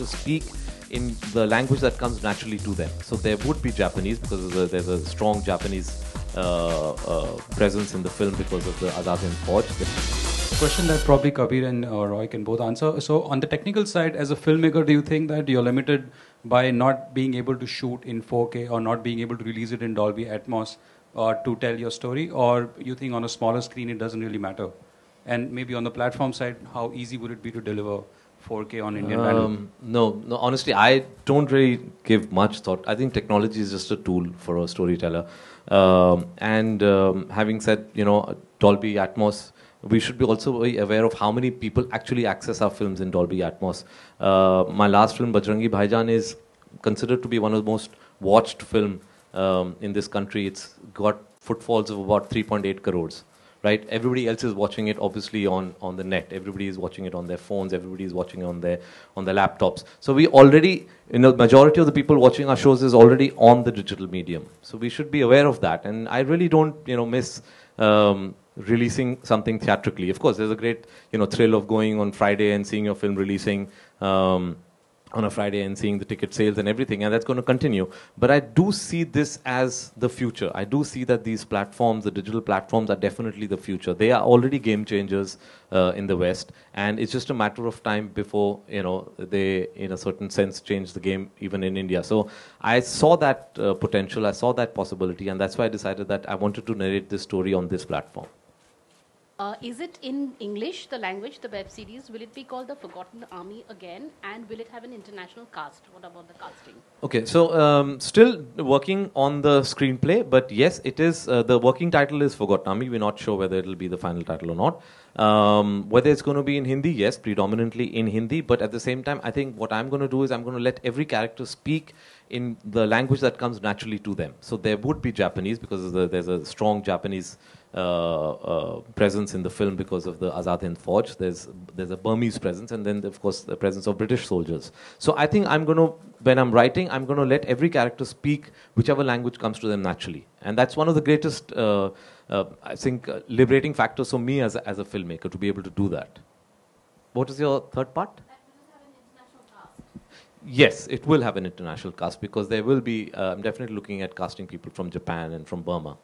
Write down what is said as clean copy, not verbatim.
characters speak in the language that comes naturally to them. So there would be Japanese because there's a strong Japanese presence in the film because of the Azad Hind Fauj. Question that probably Kabir and Roy can both answer. So on the technical side, as a filmmaker, do you think that you're limited by not being able to shoot in 4K or not being able to release it in Dolby Atmos to tell your story? Or you think on a smaller screen it doesn't really matter? And maybe on the platform side, how easy would it be to deliver 4K on Indian value? No, honestly, I don't really give much thought. I think technology is just a tool for a storyteller. Having said, Dolby Atmos, we should be also be aware of how many people actually access our films in Dolby Atmos. My last film, Bajrangi Bhaijaan, is considered to be one of the most watched film in this country. It's got footfalls of about 3.8 crores. Right? Everybody else is watching it obviously on the net. Everybody is watching it on their phones. Everybody is watching it on their laptops. So we already, majority of the people watching our shows is already on the digital medium. So we should be aware of that. And I really don't, miss releasing something theatrically. Of course, there's a great, thrill of going on Friday and seeing your film releasing on a Friday and seeing the ticket sales and everything, and that's going to continue. But I do see this as the future. I do see that these platforms, the digital platforms, are definitely the future. They are already game changers in the West, and it's just a matter of time before, they, in a certain sense, change the game even in India. So I saw that potential, I saw that possibility, and that's why I decided that I wanted to narrate this story on this platform. Is it in English, the language, the web series? Will it be called The Forgotten Army again? And will it have an international cast? What about the casting? Okay, so still working on the screenplay, but yes, it is, the working title is Forgotten Army. We're not sure whether it'll be the final title or not. Whether it's going to be in Hindi, yes, predominantly in Hindi, but at the same time, I think what I'm going to do is I'm going to let every character speak in the language that comes naturally to them. So there would be Japanese because there's a strong Japanese presence in the film because of the Azad Hind Fauj. There's a Burmese presence, and then of course the presence of British soldiers. So I think when I'm writing, I'm going to let every character speak whichever language comes to them naturally, and that's one of the greatest, I think, liberating factors for me as a filmmaker to be able to do that. What is your third part? Yes, it will have an international cast because there will be, I'm definitely looking at casting people from Japan and from Burma.